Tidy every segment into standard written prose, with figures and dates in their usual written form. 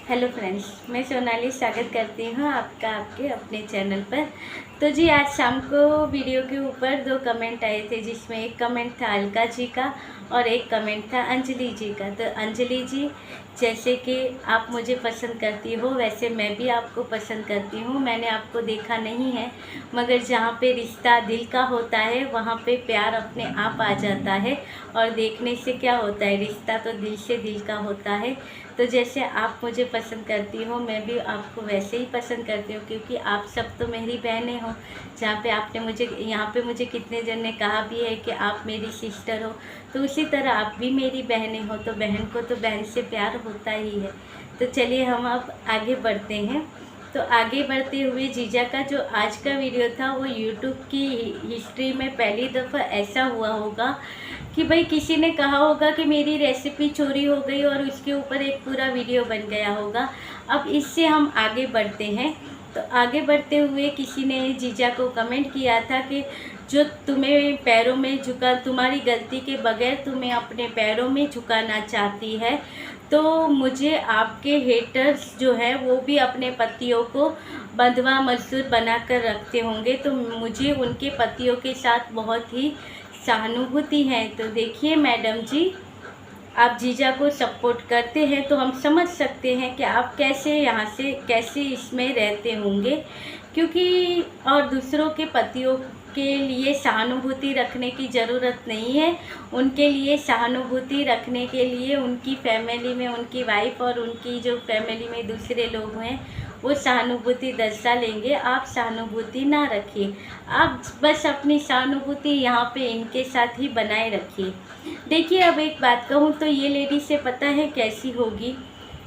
Hello friends, मैं सोनाली स्वागत करती हूँ आपका आपके अपने चैनल पर। तो जी आज शाम को वीडियो के ऊपर 2 कमेंट आए थे, जिसमें एक कमेंट था अलका जी का और एक कमेंट था अंजलि जी का। तो अंजलि जी, जैसे कि आप मुझे पसंद करती हो वैसे मैं भी आपको पसंद करती हूँ। मैंने आपको देखा नहीं है, मगर जहाँ पे रिश्ता दिल का होता है वहाँ पे प्यार अपने आप आ जाता है। और देखने से क्या होता है, रिश्ता तो दिल से दिल का होता है। तो जैसे आप मुझे पसंद करती हो मैं भी आपको वैसे ही पसंद करती हूँ, क्योंकि आप सब तो मेरी बहनें हो। जहाँ पे आपने मुझे यहाँ पे मुझे कितने जन ने कहा भी है कि आप मेरी सिस्टर हो, तो उसी तरह आप भी मेरी बहनें हो। तो बहन को तो बहन से प्यार होता ही है। तो चलिए हम अब आगे बढ़ते हैं। तो आगे बढ़ते हुए जीजा का जो आज का वीडियो था वो यूट्यूब की हिस्ट्री में पहली दफ़ा ऐसा हुआ होगा कि भाई किसी ने कहा होगा कि मेरी रेसिपी चोरी हो गई और उसके ऊपर एक पूरा वीडियो बन गया होगा। अब इससे हम आगे बढ़ते हैं। तो आगे बढ़ते हुए किसी ने जीजा को कमेंट किया था कि जो तुम्हें पैरों में झुका, तुम्हारी गलती के बगैर तुम्हें अपने पैरों में झुकाना चाहती है, तो मुझे आपके हेटर्स जो हैं वो भी अपने पतियों को बंधुआ मजदूर बनाकर रखते होंगे। तो मुझे उनके पतियों के साथ बहुत ही सहानुभूति है। तो देखिए मैडम जी, आप जीजा को सपोर्ट करते हैं तो हम समझ सकते हैं कि आप कैसे यहाँ से कैसे इसमें रहते होंगे, क्योंकि और दूसरों के पतियों के लिए सहानुभूति रखने की ज़रूरत नहीं है। उनके लिए सहानुभूति रखने के लिए उनकी फैमिली में उनकी वाइफ और उनकी जो फैमिली में दूसरे लोग हैं वो सहानुभूति दर्शा लेंगे। आप सहानुभूति ना रखिए, आप बस अपनी सहानुभूति यहाँ पे इनके साथ ही बनाए रखिए। देखिए अब एक बात कहूँ तो ये लेडी से पता है कैसी होगी,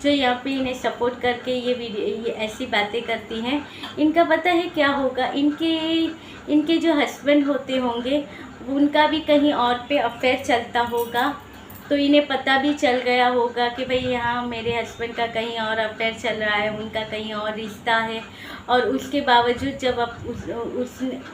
जो यहाँ पे इन्हें सपोर्ट करके ये ऐसी बातें करती हैं। इनका पता है क्या होगा, इनके जो हस्बैंड होते होंगे उनका भी कहीं और पे अफेयर चलता होगा। तो इन्हें पता भी चल गया होगा कि भाई यहाँ मेरे हस्बैंड का कहीं और अफेयर चल रहा है, उनका कहीं और रिश्ता है। और उसके बावजूद जब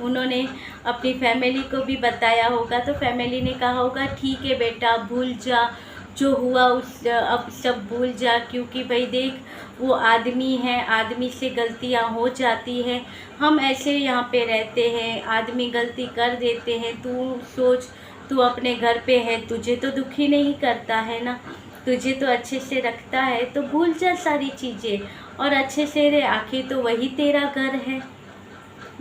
उन्होंने अपनी फैमिली को भी बताया होगा तो फैमिली ने कहा होगा ठीक है बेटा, भूल जा, जो हुआ उस अब सब भूल जा, क्योंकि भाई देख वो आदमी है, आदमी से गलतियां हो जाती हैं। हम ऐसे यहाँ पे रहते हैं, आदमी गलती कर देते हैं। तू सोच, तू अपने घर पे है, तुझे तो दुखी नहीं करता है ना, तुझे तो अच्छे से रखता है। तो भूल जा सारी चीज़ें और अच्छे से रह, आखिर तो वही तेरा घर है।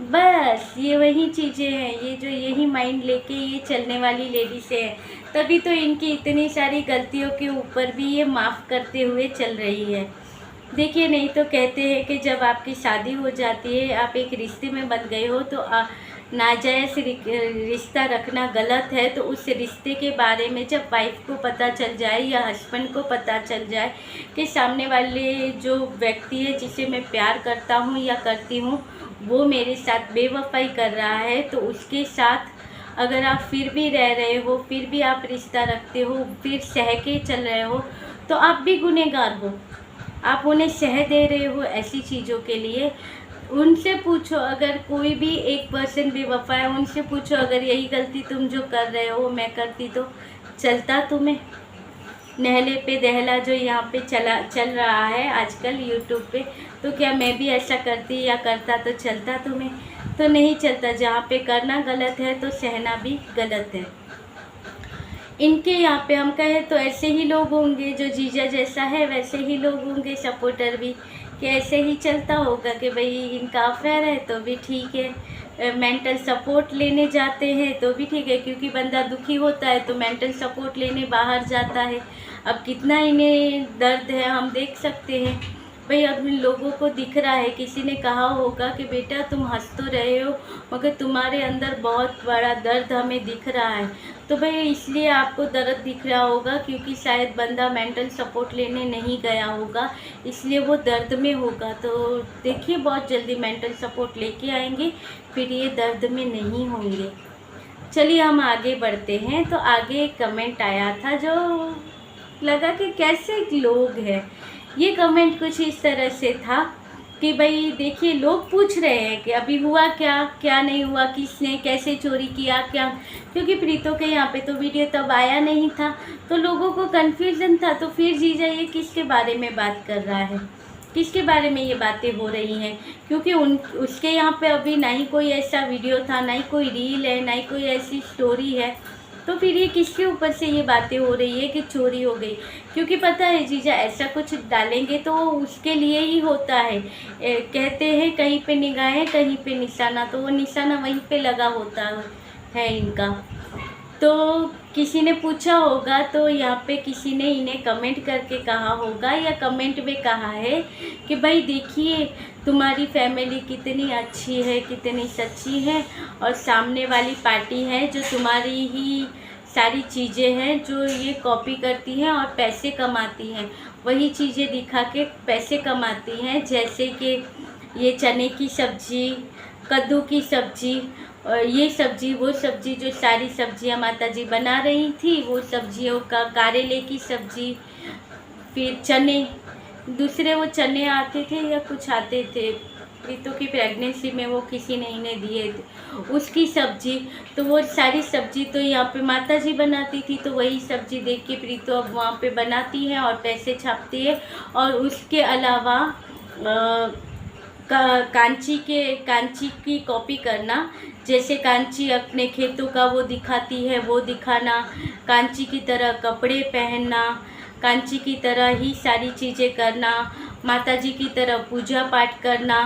बस ये वही चीज़ें हैं, ये जो यही माइंड लेके ये चलने वाली लेडीज़ है, तभी तो इनकी इतनी सारी गलतियों के ऊपर भी ये माफ़ करते हुए चल रही है। देखिए नहीं तो कहते हैं कि जब आपकी शादी हो जाती है, आप एक रिश्ते में बंध गए हो, तो नाजायज़ रिश्ता रखना गलत है। तो उस रिश्ते के बारे में जब वाइफ को पता चल जाए या हस्बैंड को पता चल जाए कि सामने वाले जो व्यक्ति है जिसे मैं प्यार करता हूँ या करती हूँ वो मेरे साथ बेवफाई कर रहा है, तो उसके साथ अगर आप फिर भी रह रहे हो, फिर भी आप रिश्ता रखते हो, फिर सह के चल रहे हो, तो आप भी गुनहगार हो। आप उन्हें सह दे रहे हो ऐसी चीज़ों के लिए। उनसे पूछो, अगर कोई भी एक पर्सन बेवफा है उनसे पूछो अगर यही गलती तुम जो कर रहे हो मैं करती तो चलता तुम्हें? नहले पे दहला जो यहाँ पे चल रहा है आजकल यूट्यूब पे, तो क्या मैं भी ऐसा करती या करता तो चलता तुम्हें? तो नहीं चलता। जहाँ पे करना गलत है तो सहना भी गलत है। इनके यहाँ पे हम कहें तो ऐसे ही लोग होंगे, जो जीजा जैसा है वैसे ही लोग होंगे सपोर्टर भी, कि ऐसे ही चलता होगा कि भाई इनका अफेयर है तो भी ठीक है, मेंटल सपोर्ट लेने जाते हैं तो भी ठीक है, क्योंकि बंदा दुखी होता है तो मेंटल सपोर्ट लेने बाहर जाता है। अब कितना इन्हें दर्द है हम देख सकते हैं भाई। अब इन लोगों को दिख रहा है, किसी ने कहा होगा कि बेटा तुम हंस तो रहे हो मगर तुम्हारे अंदर बहुत बड़ा दर्द हमें दिख रहा है। तो भाई इसलिए आपको दर्द दिख रहा होगा क्योंकि शायद बंदा मेंटल सपोर्ट लेने नहीं गया होगा, इसलिए वो दर्द में होगा। तो देखिए बहुत जल्दी मेंटल सपोर्ट लेके आएंगे, फिर ये दर्द में नहीं होंगे। चलिए हम आगे बढ़ते हैं। तो आगे एक कमेंट आया था जो लगा कि कैसे लोग हैं। ये कमेंट कुछ इस तरह से था कि भाई देखिए लोग पूछ रहे हैं कि अभी हुआ क्या, क्या नहीं हुआ, किसने कैसे चोरी किया क्या, क्योंकि प्रीतो के यहाँ पे तो वीडियो तब आया नहीं था, तो लोगों को कन्फ्यूज़न था। तो फिर जीजा ये किसके बारे में बात कर रहा है, किसके बारे में ये बातें हो रही हैं, क्योंकि उसके यहाँ पे अभी ना ही कोई ऐसा वीडियो था, ना ही कोई रील है, ना ही कोई ऐसी स्टोरी है। तो फिर ये किसके ऊपर से ये बातें हो रही है कि चोरी हो गई, क्योंकि पता है जीजा ऐसा कुछ डालेंगे तो उसके लिए ही होता है। कहते हैं कहीं पे निगाहें कहीं पे निशाना, तो वो निशाना वहीं पे लगा होता है इनका। तो किसी ने पूछा होगा, तो यहाँ पे किसी ने इन्हें कमेंट करके कहा होगा या कमेंट में कहा है कि भाई देखिए तुम्हारी फैमिली कितनी अच्छी है, कितनी सच्ची है, और सामने वाली पार्टी है जो तुम्हारी ही सारी चीज़ें हैं जो ये कॉपी करती हैं और पैसे कमाती हैं, वही चीज़ें दिखा के पैसे कमाती हैं। जैसे कि ये चने की सब्ज़ी, कद्दू की सब्ज़ी, ये सब्ज़ी वो सब्ज़ी, जो सारी सब्जियां माताजी बना रही थी, वो सब्जियों का करेले की सब्ज़ी, फिर चने, दूसरे वो चने आते थे या कुछ आते थे, प्रीतो की प्रेगनेंसी में वो किसी ने इन्हें दिए थे, उसकी सब्ज़ी। तो वो सारी सब्ज़ी तो यहाँ पे माताजी बनाती थी, तो वही सब्ज़ी देख के प्रीतो अब वहाँ पे बनाती है और पैसे छापती है। और उसके अलावा कांची की कॉपी करना, जैसे कांची अपने खेतों का वो दिखाती है, वो दिखाना, कांची की तरह कपड़े पहनना, कांची की तरह ही सारी चीज़ें करना, माताजी की तरह पूजा पाठ करना,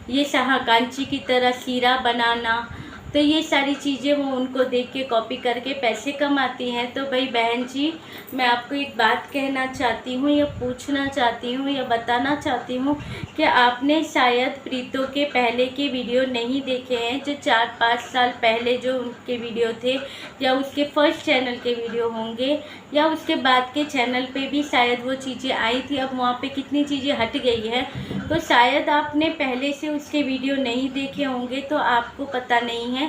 ये कांची की तरह सीरा बनाना, तो ये सारी चीज़ें वो उनको देख के कॉपी करके पैसे कमाती हैं। तो भाई बहन जी, मैं आपको एक बात कहना चाहती हूँ या पूछना चाहती हूँ या बताना चाहती हूँ कि आपने शायद प्रीतो के पहले के वीडियो नहीं देखे हैं, जो 4-5 साल पहले जो उनके वीडियो थे, या उसके फर्स्ट चैनल के वीडियो होंगे, या उसके बाद के चैनल पे भी शायद वो चीज़ें आई थी। अब वहाँ पे कितनी चीज़ें हट गई है, तो शायद आपने पहले से उसके वीडियो नहीं देखे होंगे, तो आपको पता नहीं है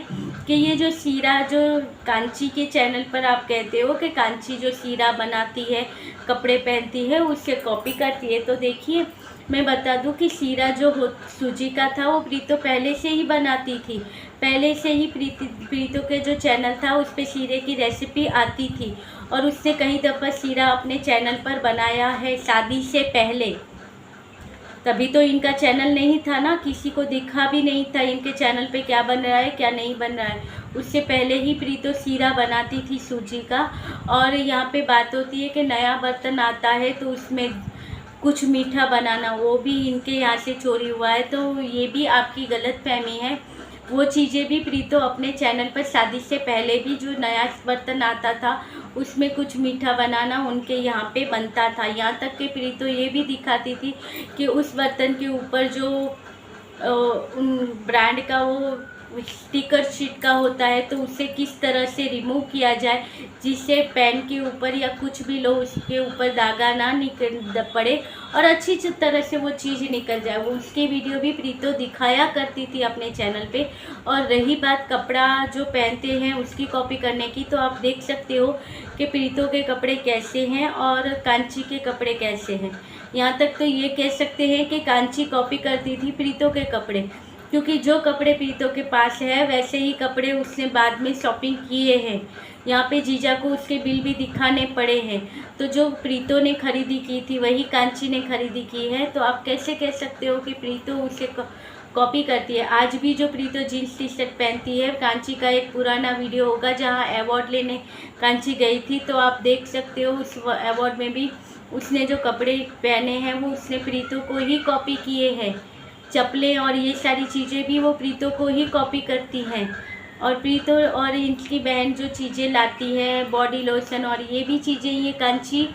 कि ये जो सीरा, जो कांची के चैनल पर आप कहते हो कि कांची जो सीरा बनाती है, कपड़े पहनती है, उससे कॉपी करती है। तो देखिए मैं बता दूं कि सीरा जो सूजी का था वो प्रीतो पहले से ही बनाती थी, पहले से ही प्रीतो के जो चैनल था उस पर सीरे की रेसिपी आती थी, और उसने कई दफ़ा सीरा अपने चैनल पर बनाया है शादी से पहले। तभी तो इनका चैनल नहीं था ना, किसी को दिखा भी नहीं था इनके चैनल पे क्या बन रहा है क्या नहीं बन रहा है। उससे पहले ही प्रीतो सीरा बनाती थी सूजी का। और यहाँ पे बात होती है कि नया बर्तन आता है तो उसमें कुछ मीठा बनाना, वो भी इनके यहाँ से चोरी हुआ है। तो ये भी आपकी गलतफहमी है। वो चीज़ें भी प्रीतो अपने चैनल पर शादी से पहले भी जो नया बर्तन आता था उसमें कुछ मीठा बनाना उनके यहाँ पे बनता था। यहाँ तक कि प्रीतो ये भी दिखाती थी कि उस बर्तन के ऊपर जो उन ब्रांड का वो स्टिकर चिपका होता है, तो उसे किस तरह से रिमूव किया जाए जिससे पैन के ऊपर या कुछ भी लो उसके ऊपर दागा ना निकल पड़े और अच्छी तरह से वो चीज़ निकल जाए। वो उसके वीडियो भी प्रीतो दिखाया करती थी अपने चैनल पे। और रही बात कपड़ा जो पहनते हैं उसकी कॉपी करने की, तो आप देख सकते हो कि प्रीतो के कपड़े कैसे हैं और कांची के कपड़े कैसे हैं। यहाँ तक तो ये कह सकते हैं कि कांची कॉपी करती थी प्रीतो के कपड़े, क्योंकि जो कपड़े प्रीतो के पास है वैसे ही कपड़े उसने बाद में शॉपिंग किए हैं। यहाँ पे जीजा को उसके बिल भी दिखाने पड़े हैं। तो जो प्रीतो ने खरीदी की थी वही कांची ने खरीदी की है। तो आप कैसे कह सकते हो कि प्रीतो उसे कॉपी करती है। आज भी जो प्रीतो जीन्स टी शर्ट पहनती है, कांची का एक पुराना वीडियो होगा जहाँ अवार्ड लेने कांची गई थी, तो आप देख सकते हो उस अवार्ड में भी उसने जो कपड़े पहने हैं वो उसने प्रीतो को ही कॉपी किए हैं। चप्पलें और ये सारी चीज़ें भी वो प्रीतो को ही कॉपी करती हैं। और प्रीतो और इनकी बहन जो चीज़ें लाती है, बॉडी लोशन और ये भी चीज़ें ये कांची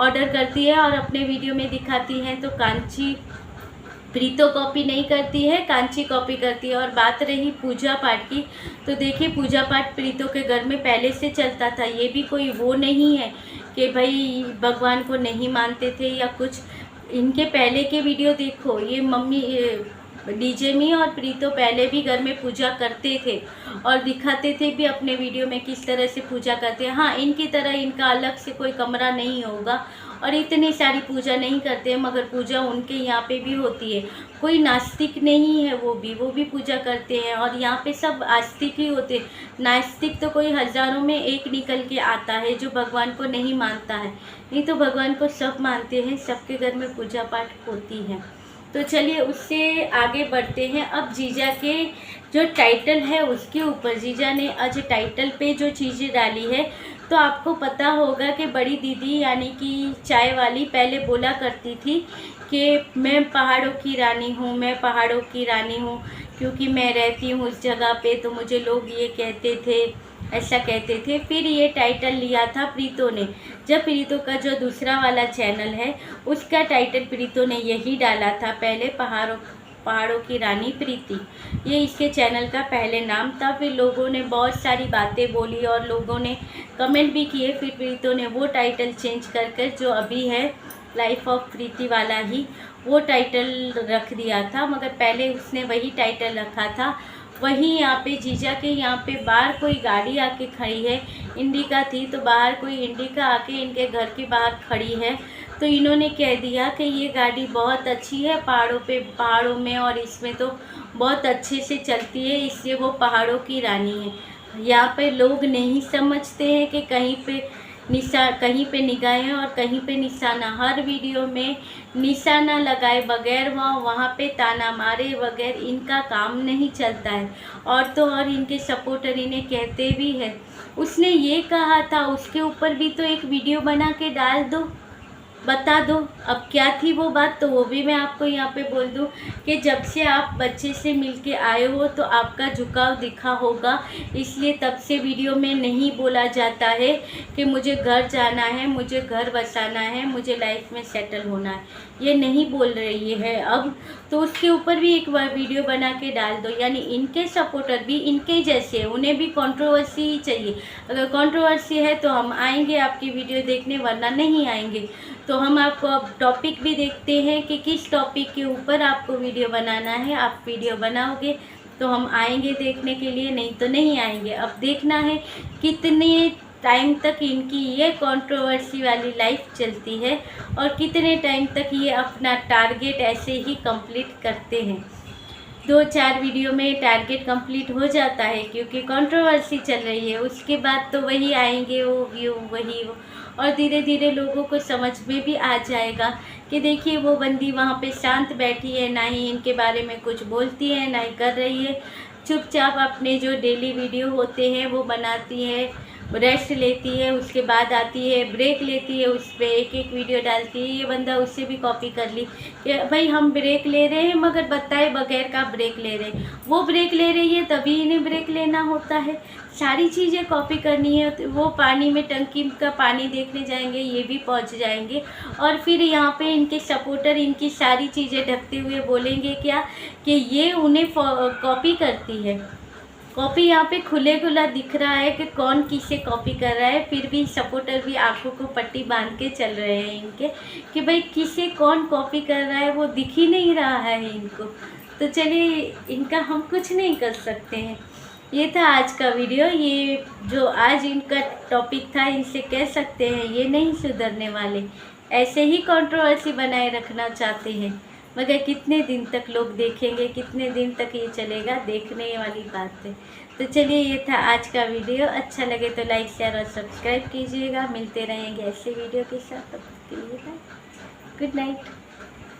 ऑर्डर करती है और अपने वीडियो में दिखाती हैं। तो कांची प्रीतो कॉपी नहीं करती है, कांची कॉपी करती है। और बात रही पूजा पाठ की, तो देखिए पूजा पाठ प्रीतो के घर में पहले से चलता था। ये भी कोई वो नहीं है कि भाई भगवान को नहीं मानते थे या कुछ। इनके पहले के वीडियो देखो, ये मम्मी डीजे मी और प्रीतो पहले भी घर में पूजा करते थे और दिखाते थे भी अपने वीडियो में किस तरह से पूजा करते हैं। हाँ, इनकी तरह इनका अलग से कोई कमरा नहीं होगा और इतनी सारी पूजा नहीं करते हैं, मगर पूजा उनके यहाँ पे भी होती है। कोई नास्तिक नहीं है, वो भी पूजा करते हैं, और यहाँ पे सब आस्तिक ही होते हैं। नास्तिक तो कोई हज़ारों में एक निकल के आता है जो भगवान को नहीं मानता है, नहीं तो भगवान को सब मानते हैं, सबके घर में पूजा पाठ होती है। तो चलिए उससे आगे बढ़ते हैं। अब जीजा के जो टाइटल है उसके ऊपर जीजा ने आज टाइटल पे जो चीज़ें डाली है, तो आपको पता होगा कि बड़ी दीदी यानी कि चाय वाली पहले बोला करती थी कि मैं पहाड़ों की रानी हूँ, मैं पहाड़ों की रानी हूँ, क्योंकि मैं रहती हूँ उस जगह पे, तो मुझे लोग ये कहते थे, ऐसा कहते थे। फिर ये टाइटल लिया था प्रीतो ने, जब प्रीतो का जो दूसरा वाला चैनल है उसका टाइटल प्रीतो ने यही डाला था पहले, पहाड़ों की रानी प्रीति, ये इसके चैनल का पहले नाम था। फिर लोगों ने बहुत सारी बातें बोली और लोगों ने कमेंट भी किए, फिर प्रीतो ने वो टाइटल चेंज कर जो अभी है लाइफ ऑफ प्रीति वाला ही वो टाइटल रख दिया था, मगर पहले उसने वही टाइटल रखा था। वहीं यहाँ पे जीजा के यहाँ पे बाहर कोई गाड़ी आके खड़ी है, इंडिका थी, तो बाहर कोई इंडिका आके इनके घर के बाहर खड़ी है, तो इन्होंने कह दिया कि ये गाड़ी बहुत अच्छी है, पहाड़ों में और इसमें तो बहुत अच्छे से चलती है, इसलिए वो पहाड़ों की रानी है। यहाँ पे लोग नहीं समझते हैं कि कहीं पे निगाहें और कहीं पे निशाना, हर वीडियो में निशाना लगाए बगैर वहाँ पे ताना मारे बगैर इनका काम नहीं चलता है। और तो और इनके सपोर्टर इन्हें कहते भी हैं, उसने ये कहा था, उसके ऊपर भी तो एक वीडियो बना के डाल दो, बता दो अब क्या थी वो बात। तो वो भी मैं आपको यहाँ पे बोल दूँ कि जब से आप बच्चे से मिलके आए हो तो आपका झुकाव दिखा होगा, इसलिए तब से वीडियो में नहीं बोला जाता है कि मुझे घर जाना है, मुझे घर बसाना है, मुझे लाइफ में सेटल होना है, ये नहीं बोल रही है अब। तो उसके ऊपर भी एक वीडियो बना के डाल दो, यानी इनके सपोर्टर भी इनके जैसे, उन्हें भी कंट्रोवर्सी ही चाहिए। अगर कंट्रोवर्सी है तो हम आएंगे आपकी वीडियो देखने, वरना नहीं आएंगे। तो हम आपको अब टॉपिक भी देखते हैं कि किस टॉपिक के ऊपर आपको वीडियो बनाना है। आप वीडियो बनाओगे तो हम आएंगे देखने के लिए, नहीं तो नहीं आएंगे। अब देखना है कितने टाइम तक इनकी ये कंट्रोवर्सी वाली लाइफ चलती है और कितने टाइम तक ये अपना टारगेट ऐसे ही कंप्लीट करते हैं। 2-4 वीडियो में टारगेट कंप्लीट हो जाता है क्योंकि कंट्रोवर्सी चल रही है, उसके बाद तो वही आएंगे वो व्यू वही वो, और धीरे धीरे लोगों को समझ में भी आ जाएगा कि देखिए वो बंदी वहाँ पे शांत बैठी है, ना ही इनके बारे में कुछ बोलती है, ना ही कर रही है, चुपचाप अपने जो डेली वीडियो होते हैं वो बनाती है, रेस्ट लेती है, उसके बाद आती है, ब्रेक लेती है, उस पर एक वीडियो डालती है। ये बंदा उससे भी कॉपी कर ली कि भाई हम ब्रेक ले रहे हैं, मगर बताए बगैर का ब्रेक ले रहे हैं। वो ब्रेक ले रही है तभी इन्हें ब्रेक लेना होता है, सारी चीज़ें कॉपी करनी है। तो वो पानी में टंकी का पानी देखने जाएंगे, ये भी पहुंच जाएंगे, और फिर यहाँ पे इनके सपोर्टर इनकी सारी चीज़ें ढकते हुए बोलेंगे क्या कि ये उन्हें कॉपी करती है। कॉपी यहाँ पे खुले खुला दिख रहा है कि कौन किसे कॉपी कर रहा है, फिर भी सपोर्टर भी आंखों को पट्टी बांध के चल रहे हैं इनके कि भाई किसे कौन कॉपी कर रहा है वो दिख ही नहीं रहा है इनको। तो चलिए इनका हम कुछ नहीं कर सकते हैं। ये था आज का वीडियो, ये जो आज इनका टॉपिक था, इनसे कह सकते हैं ये नहीं सुधरने वाले, ऐसे ही कंट्रोवर्सी बनाए रखना चाहते हैं, मगर कितने दिन तक लोग देखेंगे, कितने दिन तक ये चलेगा, देखने वाली बात है। तो चलिए ये था आज का वीडियो, अच्छा लगे तो लाइक शेयर और सब्सक्राइब कीजिएगा। मिलते रहेंगे ऐसे वीडियो के साथ, तब तक के लिए बाय, गुड नाइट।